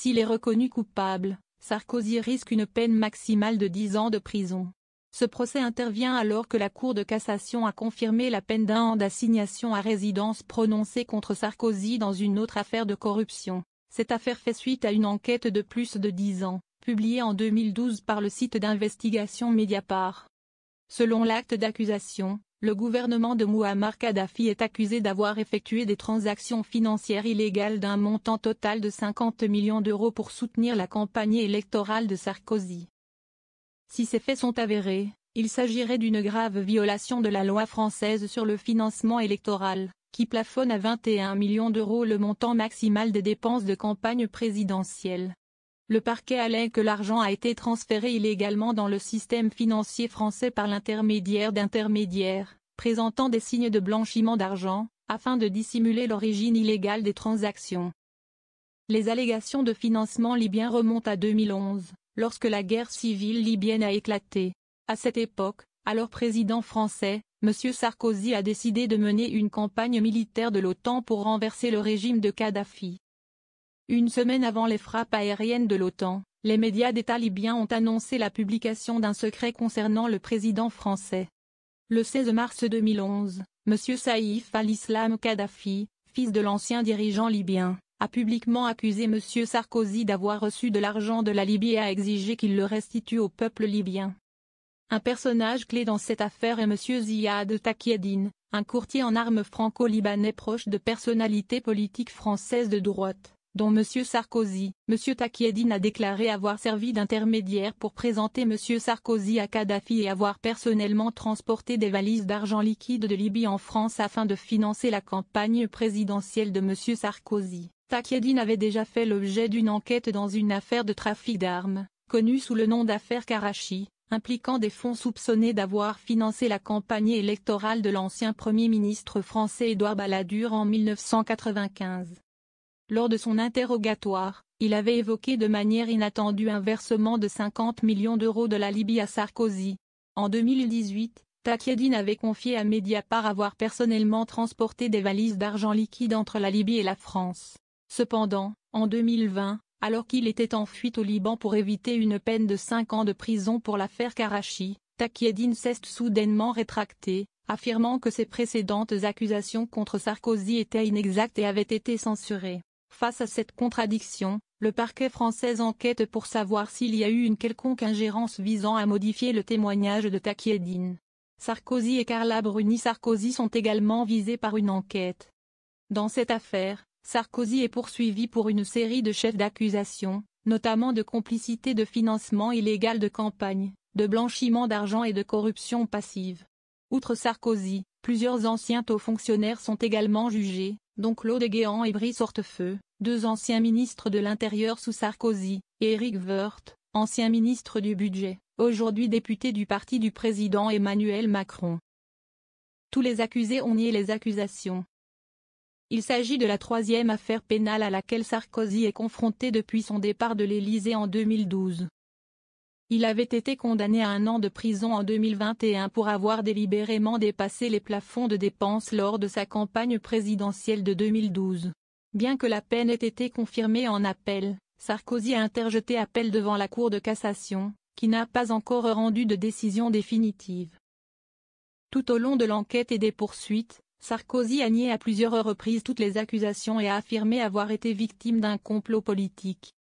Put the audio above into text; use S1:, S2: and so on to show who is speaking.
S1: S'il est reconnu coupable, Sarkozy risque une peine maximale de 10 ans de prison. Ce procès intervient alors que la Cour de cassation a confirmé la peine d'1 an d'assignation à résidence prononcée contre Sarkozy dans une autre affaire de corruption. Cette affaire fait suite à une enquête de plus de 10 ans, publiée en 2012 par le site d'investigation Mediapart. Selon l'acte d'accusation, le gouvernement de Mouammar Kadhafi est accusé d'avoir effectué des transactions financières illégales d'un montant total de 50 millions d'euros pour soutenir la campagne électorale de Sarkozy. Si ces faits sont avérés, il s'agirait d'une grave violation de la loi française sur le financement électoral, qui plafonne à 21 millions d'euros le montant maximal des dépenses de campagne présidentielle. Le parquet allègue que l'argent a été transféré illégalement dans le système financier français par l'intermédiaire d'intermédiaires, présentant des signes de blanchiment d'argent, afin de dissimuler l'origine illégale des transactions. Les allégations de financement libyen remontent à 2011. Lorsque la guerre civile libyenne a éclaté. À cette époque, alors président français, M. Sarkozy a décidé de mener une campagne militaire de l'OTAN pour renverser le régime de Kadhafi. Une semaine avant les frappes aériennes de l'OTAN, les médias d'État libyens ont annoncé la publication d'un secret concernant le président français. Le 16 mars 2011, M. Saïf al-Islam Kadhafi, fils de l'ancien dirigeant libyen, a publiquement accusé M. Sarkozy d'avoir reçu de l'argent de la Libye et a exigé qu'il le restitue au peuple libyen. Un personnage clé dans cette affaire est M. Ziad Takieddine, un courtier en armes franco-libanais proche de personnalités politiques françaises de droite, dont M. Sarkozy. M. Takieddine a déclaré avoir servi d'intermédiaire pour présenter M. Sarkozy à Kadhafi et avoir personnellement transporté des valises d'argent liquide de Libye en France afin de financer la campagne présidentielle de M. Sarkozy. Takieddine avait déjà fait l'objet d'une enquête dans une affaire de trafic d'armes, connue sous le nom d'affaire Karachi, impliquant des fonds soupçonnés d'avoir financé la campagne électorale de l'ancien Premier ministre français Édouard Balladur en 1995. Lors de son interrogatoire, il avait évoqué de manière inattendue un versement de 50 millions d'euros de la Libye à Sarkozy. En 2018, Takieddine avait confié à Mediapart avoir personnellement transporté des valises d'argent liquide entre la Libye et la France. Cependant, en 2020, alors qu'il était en fuite au Liban pour éviter une peine de 5 ans de prison pour l'affaire Karachi, Takieddine s'est soudainement rétracté, affirmant que ses précédentes accusations contre Sarkozy étaient inexactes et avaient été censurées. Face à cette contradiction, le parquet français enquête pour savoir s'il y a eu une quelconque ingérence visant à modifier le témoignage de Takieddine. Sarkozy et Carla Bruni Sarkozy sont également visés par une enquête. Dans cette affaire, Sarkozy est poursuivi pour une série de chefs d'accusation, notamment de complicité de financement illégal de campagne, de blanchiment d'argent et de corruption passive. Outre Sarkozy, plusieurs anciens hauts fonctionnaires sont également jugés, dont Claude Guéant et Brice Hortefeux, 2 anciens ministres de l'Intérieur sous Sarkozy, et Éric Woerth, ancien ministre du Budget, aujourd'hui député du parti du président Emmanuel Macron. Tous les accusés ont nié les accusations. Il s'agit de la 3e affaire pénale à laquelle Sarkozy est confronté depuis son départ de l'Élysée en 2012. Il avait été condamné à 1 an de prison en 2021 pour avoir délibérément dépassé les plafonds de dépenses lors de sa campagne présidentielle de 2012. Bien que la peine ait été confirmée en appel, Sarkozy a interjeté appel devant la Cour de cassation, qui n'a pas encore rendu de décision définitive. Tout au long de l'enquête et des poursuites, Sarkozy a nié à plusieurs reprises toutes les accusations et a affirmé avoir été victime d'un complot politique.